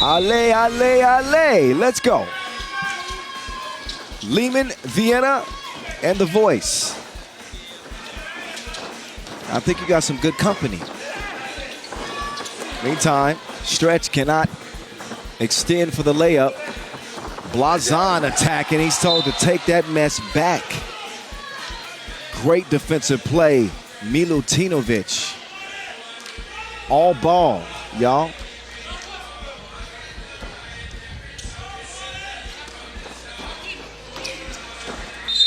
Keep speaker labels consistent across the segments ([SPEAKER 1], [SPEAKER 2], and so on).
[SPEAKER 1] Ale, ale, ale. Let's go. Liman, Vienna, and the voice. I think you got some good company. Meantime, Stretch cannot extend for the layup. Blazon attacking. He's told to take that mess back. Great defensive play. Milutinovic. All ball, y'all.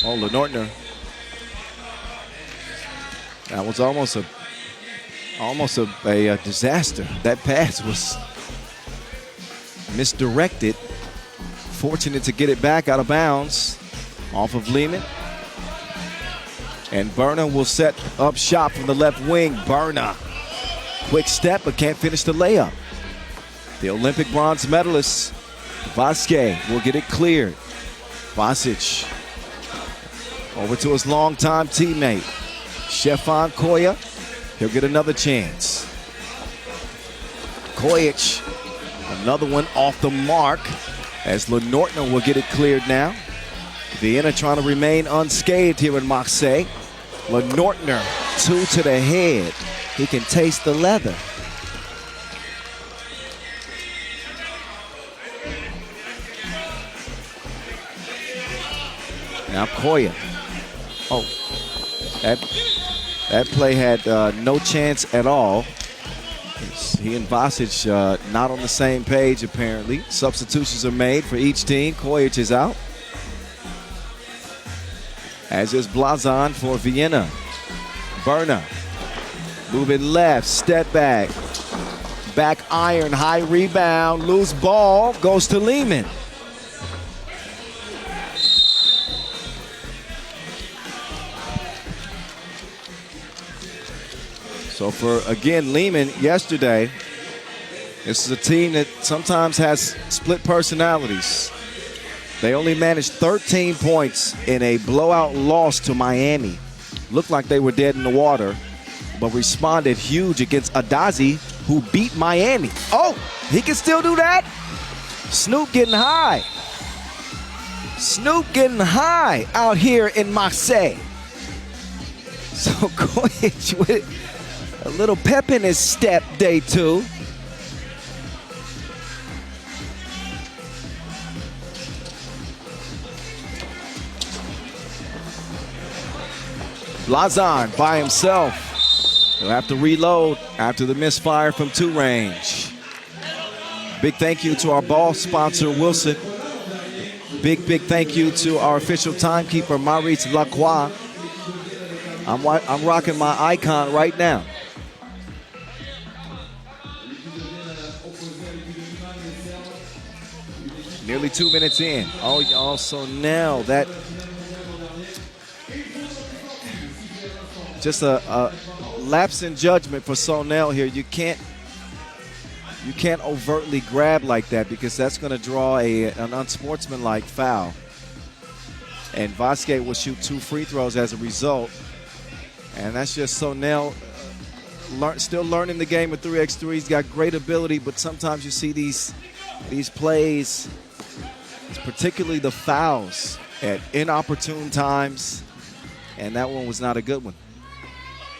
[SPEAKER 1] Oh, Lenortner. That was almost a disaster. That pass was misdirected. Fortunate to get it back out of bounds off of Liman. And Berna will set up shop from the left wing. Berna, quick step, but can't finish the layup. The Olympic bronze medalist, Vasquez, will get it cleared. Vasic over to his longtime teammate, Stefan Koya. He'll get another chance. Kojic, another one off the mark, as Lenortner will get it cleared now. Vienna trying to remain unscathed here in Marseille. Lenortner, 2 to the head. He can taste the leather. Now Koya. Oh, that play had no chance at all. He and Vasic not on the same page, apparently. Substitutions are made for each team. Kojic is out, as is Blazon for Vienna. Berna, moving left, step back. Back iron, high rebound, loose ball, goes to Liman. So for, again, Liman yesterday, this is a team that sometimes has split personalities. They only managed 13 points in a blowout loss to Miami. Looked like they were dead in the water, but responded huge against Adazi, who beat Miami. Oh, he can still do that? Snoop getting high. Snoop getting high out here in Marseille. So Kojic with a little pep in his step, day 2. Blazon by himself. He'll have to reload after the misfire from 2 range. Big thank you to our ball sponsor, Wilson. Big thank you to our official timekeeper, Maurice Lacroix. I'm rocking my icon right now. Nearly 2 minutes in. Oh, also now that just a lapse in judgment for Sonel here. You can't overtly grab like that, because that's going to draw an unsportsmanlike foul. And Vasquez will shoot 2 free throws as a result. And that's just Sonel still learning the game of 3x3. He's got great ability, but sometimes you see these plays, particularly the fouls, at inopportune times, and that one was not a good one.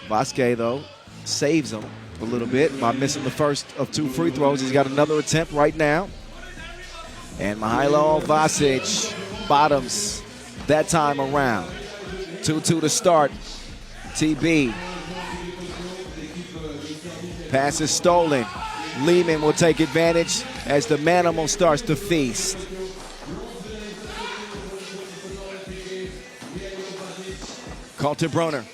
[SPEAKER 1] Vasquez, though, saves him a little bit by missing the first of 2 free throws. He's got another attempt right now. And Mihailo Vasic bottoms that time around. 2-2 to start. TB. Pass is stolen. Liman will take advantage as the Manimal starts to feast. Kaltenbrunner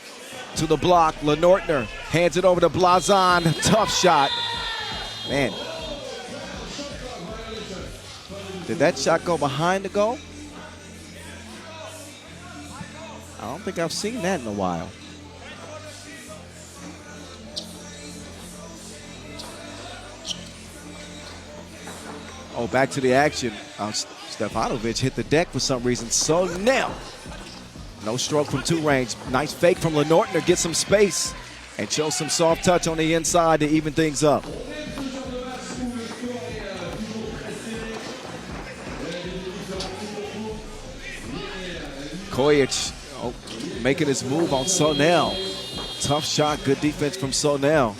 [SPEAKER 1] to the block. Lenortner hands it over to Blazon. Tough shot. Man. Did that shot go behind the goal? I don't think I've seen that in a while. Oh, back to the action. Stefanovic hit the deck for some reason. So now, no stroke from 2 range. Nice fake from Lenortner. Gets some space and shows some soft touch on the inside to even things up. Kojic making his move on Sonel. Tough shot, good defense from Sonel.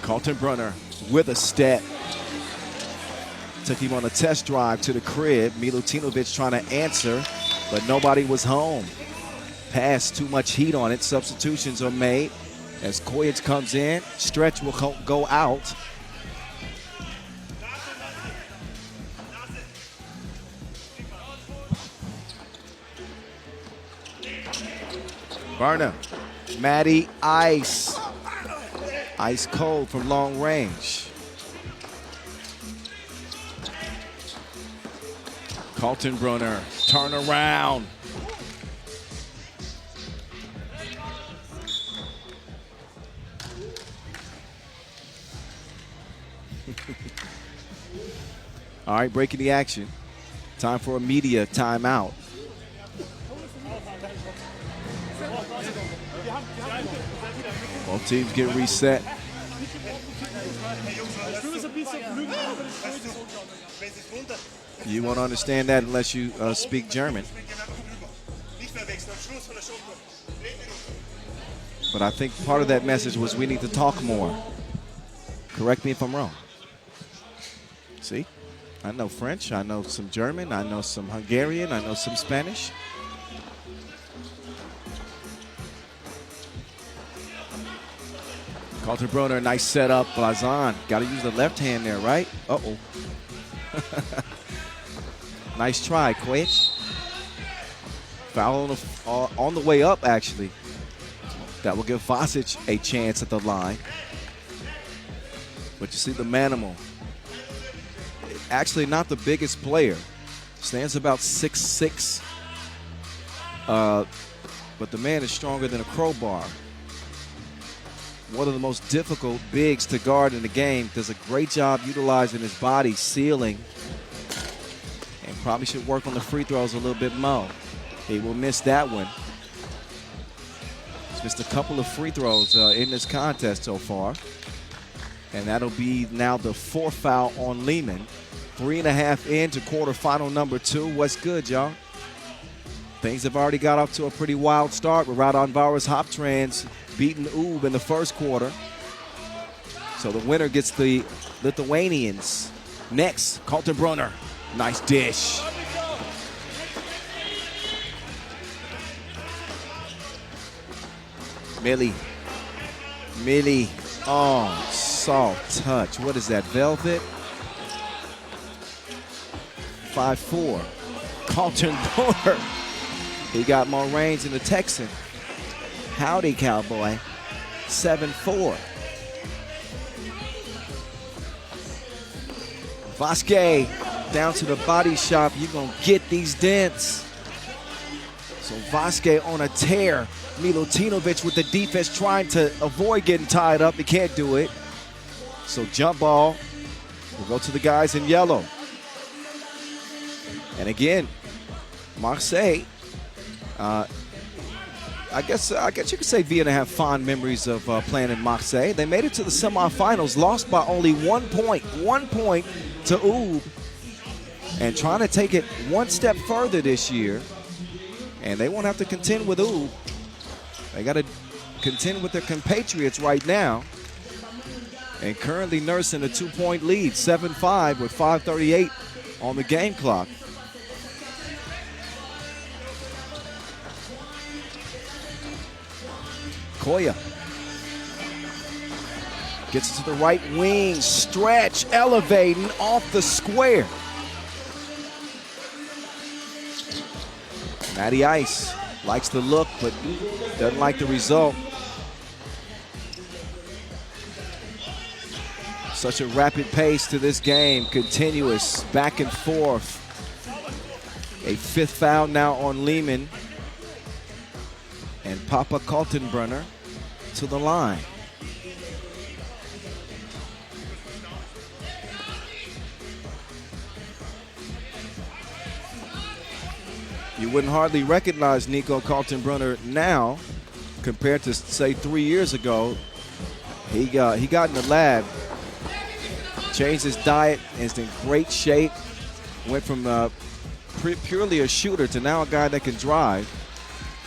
[SPEAKER 1] Kaltenbrunner with a step. Took him on a test drive to the crib. Milutinovic trying to answer, but nobody was home. Pass, too much heat on it. Substitutions are made. As Kojic comes in, Stretch will go out. Burner, Matty Ice. Ice cold from long range. Kaltenbrunner, turn around. All right, breaking the action. Time for a media timeout. Both teams get reset. You won't understand that unless you speak German. But I think part of that message was we need to talk more. Correct me if I'm wrong. See, I know French, I know some German, I know some Hungarian, I know some Spanish. Kaltenbrunner, nice setup. Blazon, got to use the left hand there, right? Uh-oh. Nice try, Kojic. Foul on the way up, actually. That will give Vasic a chance at the line. But you see the Manimal. Actually not the biggest player. Stands about 6'6". But the man is stronger than a crowbar. One of the most difficult bigs to guard in the game. Does a great job utilizing his body, sealing. And probably should work on the free throws a little bit more. He will miss that one. He's missed a couple of free throws in this contest so far. And that'll be now the fourth foul on Liman. 3.5 into quarterfinal number 2. What's good, y'all? Things have already got off to a pretty wild start with Radon Vara's Hoptrans beating Oob in the first quarter. So the winner gets the Lithuanians. Next, Kaltenbrunner. Nice dish. Millie. Oh, soft touch. What is that, velvet? 5'4". Kaltenbrunner. He got more range than the Texan. Howdy, cowboy. 7'4". Vasquez down to the body shop. You're going to get these dents. So Vasquez on a tear. Milutinovic with the defense trying to avoid getting tied up. He can't do it. So jump ball will go to the guys in yellow. And again, Marseille, I guess you could say Vienna have fond memories of playing in Marseille. They made it to the semifinals, lost by only 1 point. 1 point to Oob. And trying to take it one step further this year. And they won't have to contend with Oob. They got to contend with their compatriots right now. And currently nursing a 2-point lead, 7-5 with 5:38 on the game clock. Koya gets it to the right wing, stretch, elevating off the square. Matty Ice likes the look, but doesn't like the result. Such a rapid pace to this game, continuous, back and forth. A 5th foul now on Liman. And Papa Kaltenbrunner to the line. You wouldn't hardly recognize Nico Kaltenbrunner now compared to, say, 3 years ago. He got in the lab, changed his diet, and is in great shape. Went from purely a shooter to now a guy that can drive.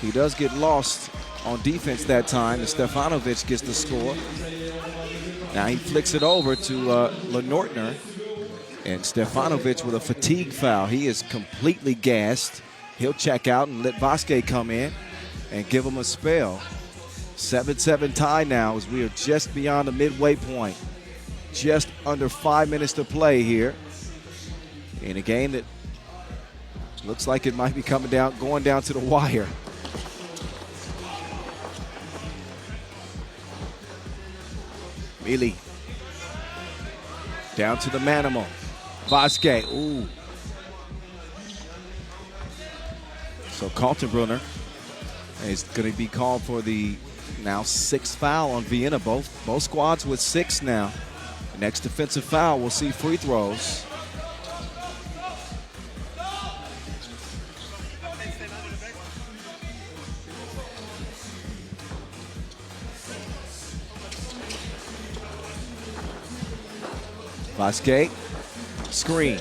[SPEAKER 1] He does get lost on defense that time, and Stefanovic gets the score. Now he flicks it over to Lenortner, and Stefanovic with a fatigue foul. He is completely gassed. He'll check out and let Vasquez come in and give him a spell. 7-7 tie now as we are just beyond the midway point. Just under 5 minutes to play here in a game that looks like it might be going down to the wire. Mealy down to the manimal. Vasquez, ooh. So Kaltenbrunner is going to be called for the now 6th foul on Vienna. Both squads with 6 now. Next defensive foul, we'll see free throws. Vasquez, screen.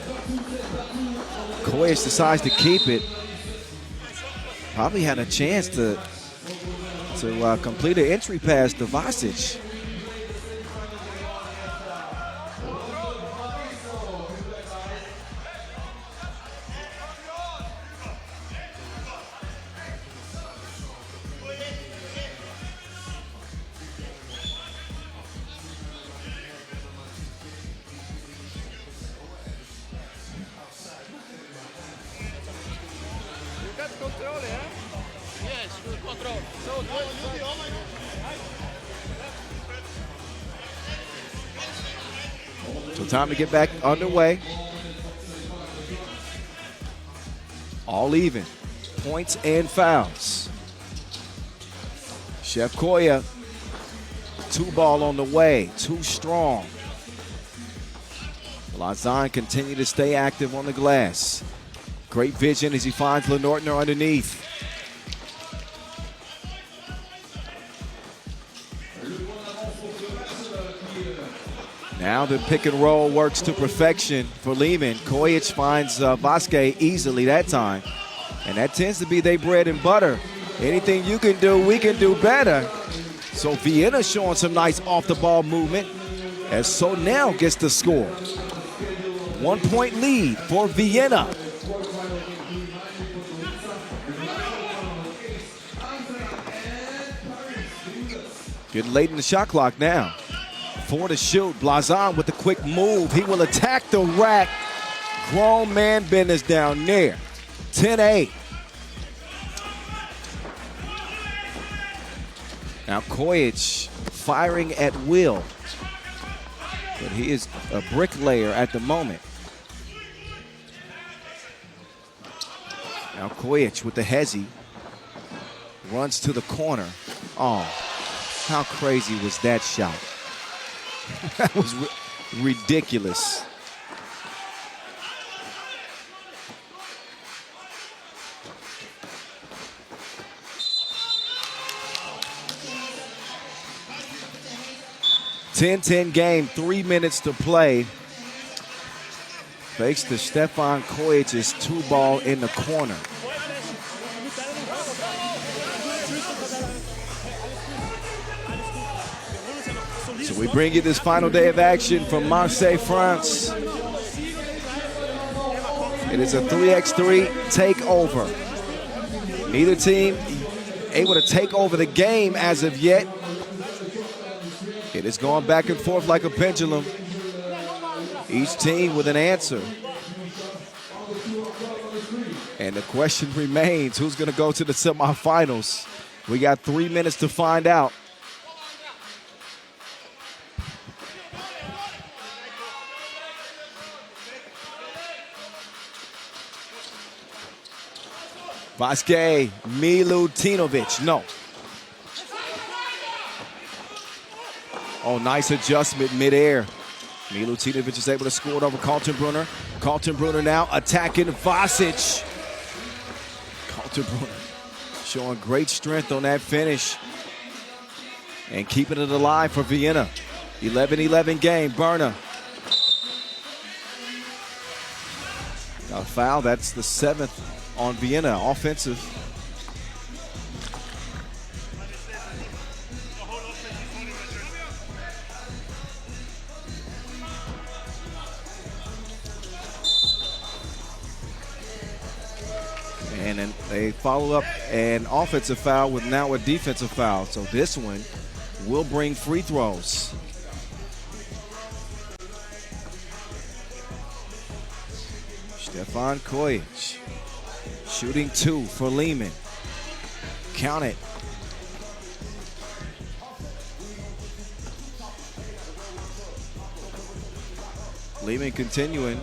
[SPEAKER 1] Koyes decides to keep it. Probably had a chance to complete an entry pass to Vasic. So time to get back underway. All even. Points and fouls. Chef Koya, 2 ball on the way, too strong. Lazan continue to stay active on the glass. Great vision as he finds Lenortner underneath. Now the pick and roll works to perfection for Liman. Kojic finds Vasquez easily that time. And that tends to be their bread and butter. Anything you can do, we can do better. So Vienna showing some nice off-the-ball movement as Sonel gets the score. 1-point lead for Vienna. Getting late in the shot clock now. 4 to shoot. Blazon with the quick move. He will attack the rack. Grown man business down there. 10-8. Now Kojic firing at will. But he is a bricklayer at the moment. Now Kojic with the hezzy. Runs to the corner. Oh, how crazy was that shot? That was ridiculous. (10-10) game, 3 minutes to play. Fakes to Stefan Kojic's 2-ball in the corner. So we bring you this final day of action from Marseille, France. It is a 3x3 takeover. Neither team able to take over the game as of yet. It is going back and forth like a pendulum. Each team with an answer. And the question remains, who's going to go to the semifinals? We got 3 minutes to find out. Vasquez, Milutinovic, no. Oh, nice adjustment midair. Milutinovic is able to score it over Kaltenbrunner. Kaltenbrunner now attacking Vasic. Kaltenbrunner showing great strength on that finish and keeping it alive for Vienna. 11-11 game, Berna. A foul, that's the 7th on Vienna, offensive. And then they follow up an offensive foul with now a defensive foul. So this one will bring free throws. Stefan Kojic shooting 2 for Liman. Count it. Liman continuing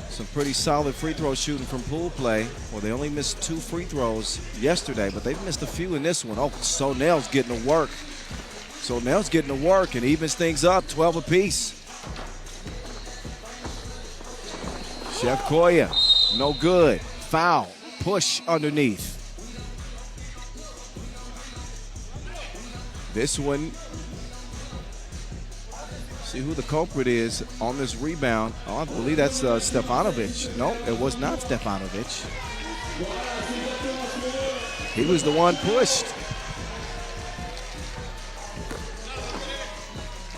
[SPEAKER 1] some pretty solid free throw shooting from pool play. Well, they only missed 2 free throws yesterday, but they've missed a few in this one. Oh, Sonell's getting to work. Sonell's getting to work and evens things up, 12 apiece. Chef Koya, no good. Foul, push underneath. This one, see who the culprit is on this rebound. Oh, I believe that's Stefanovic. No, it was not Stefanovic. He was the one pushed.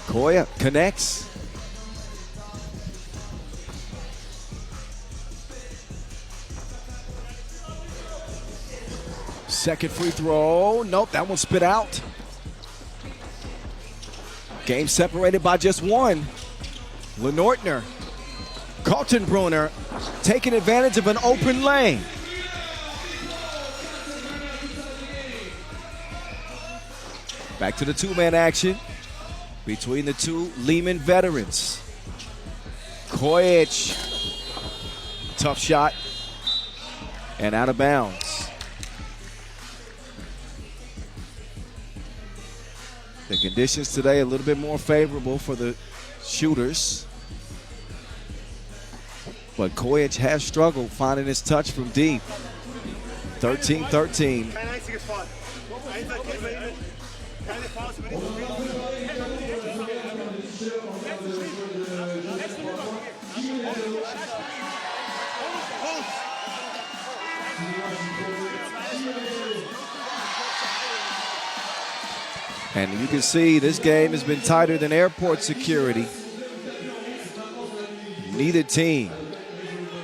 [SPEAKER 1] Koya connects. Second free throw. Nope, that one spit out. Game separated by just 1. Lenortner, Kaltenbrunner taking advantage of an open lane. Back to the 2-man action between the 2 Liman veterans. Kojic, tough shot, and out of bounds. The conditions today a little bit more favorable for the shooters. But Kojic has struggled finding his touch from deep. 13-13. And you can see this game has been tighter than airport security. Neither team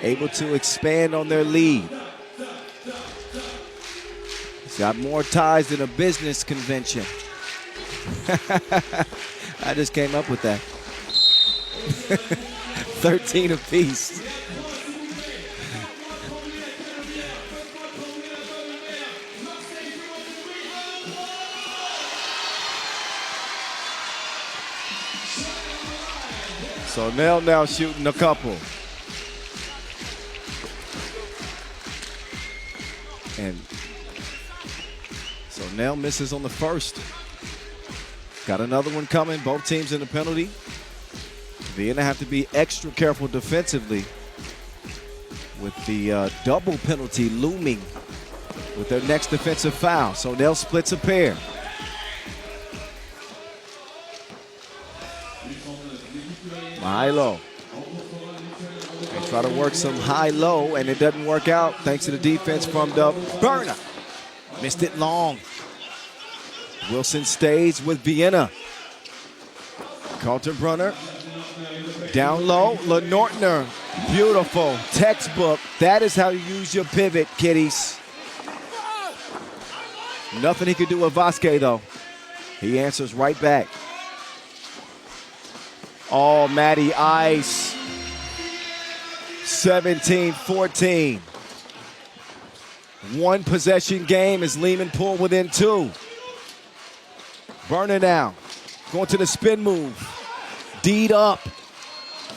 [SPEAKER 1] able to expand on their lead. It's got more ties than a business convention. I just came up with that. 13 apiece. So Nell now shooting a couple. And so Nell misses on the first. Got another one coming. Both teams in the penalty. Vienna have to be extra careful defensively with the double penalty looming with their next defensive foul. So Nell splits a pair. High-low. They try to work some high-low, and it doesn't work out thanks to the defense from the burner. Missed it long. Wilson stays with Vienna. Kaltenbrunner down low. Lenortner, beautiful, textbook. That is how you use your pivot, kiddies. Nothing he could do with Vasquez, though. He answers right back. Oh, Matty Ice. 17-14. One possession game as Liman pulled within 2. Burner now. Going to the spin move. D'd up.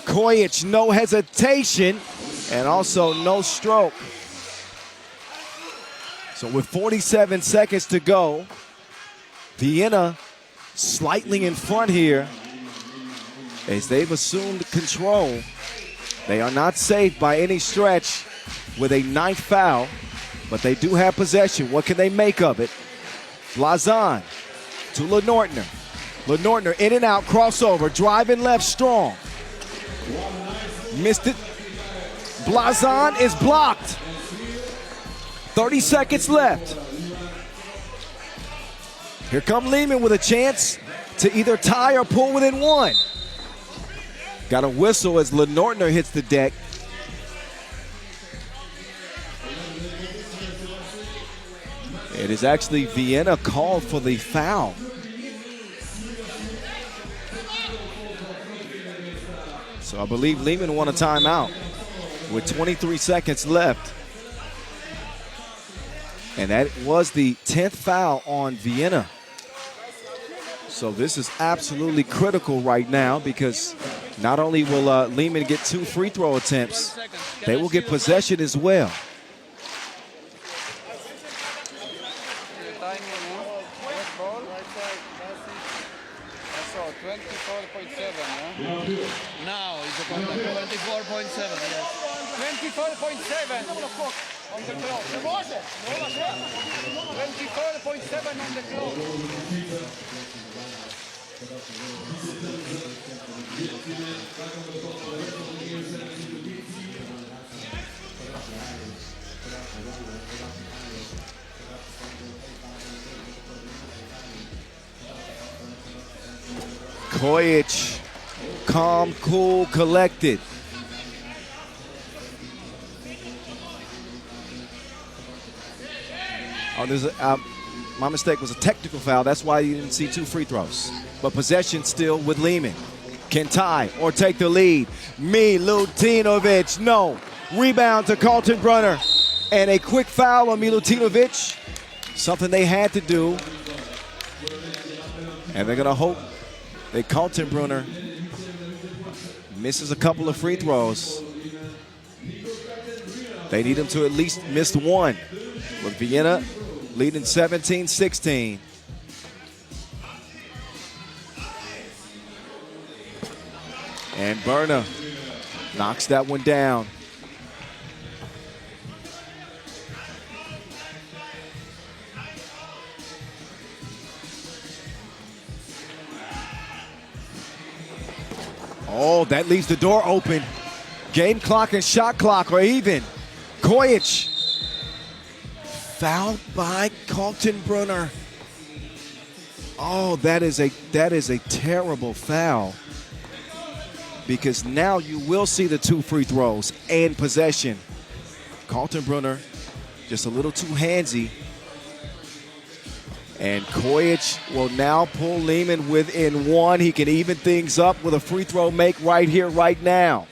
[SPEAKER 1] Kojic, no hesitation. And also no stroke. So with 47 seconds to go, Vienna slightly in front here. As they've assumed control, they are not safe by any stretch with a 9th foul, but they do have possession. What can they make of it? Blazon to Lenortner. Lenortner in and out, crossover, driving left strong. Missed it. Blazon is blocked. 30 seconds left. Here come Liman with a chance to either tie or pull within one. Got a whistle as Lenortner hits the deck. It is actually Vienna called for the foul. So I believe Liman won a timeout with 23 seconds left. And that was the 10th foul on Vienna. So this is absolutely critical right now because not only will Liman get 2 free throw attempts, they will get possession as well.
[SPEAKER 2] Now it's a 24.7, yes. 24.7 on the clock. 24.7 on the clock.
[SPEAKER 1] Kojic, calm, cool, collected. Oh, there's my mistake was a technical foul. That's why you didn't see 2 free throws. But possession still with Liman. Can tie or take the lead. Milutinovic, no. Rebound to Kaltenbrunner. And a quick foul on Milutinovic. Something they had to do. And they're going to hope that Kaltenbrunner misses a couple of free throws. They need him to at least miss one. With Vienna leading 17-16. And Berna knocks that one down. Oh, that leaves the door open. Game clock and shot clock are even. Kojic fouled by Kaltenbrunner. Oh, that is a terrible foul. Because now you will see the 2 free throws and possession. Kaltenbrunner just a little too handsy. And Kojic will now pull Liman within 1. He can even things up with a free throw make right here, right now.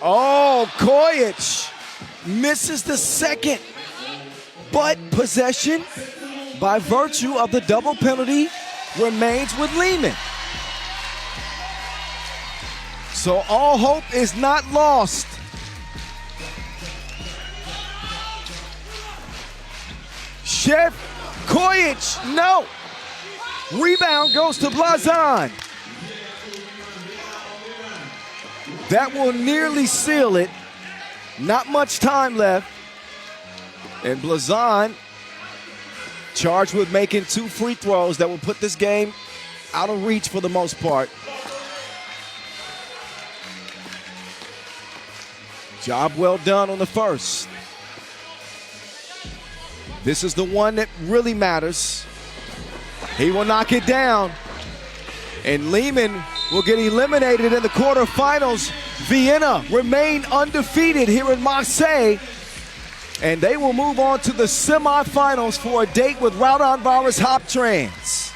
[SPEAKER 1] Oh, Kojic misses the second. But possession, by virtue of the double penalty, remains with Liman. So all hope is not lost. Chef Kojic, no. Rebound goes to Blazon. That will nearly seal it. Not much time left. And Blazon charged with making 2 free throws that will put this game out of reach for the most part. Job well done on the first. This is the one that really matters. He will knock it down. And Liman will get eliminated in the quarterfinals. Vienna remain undefeated here in Marseille. And they will move on to the semifinals for a date with Route-on-Virus Hop Trans.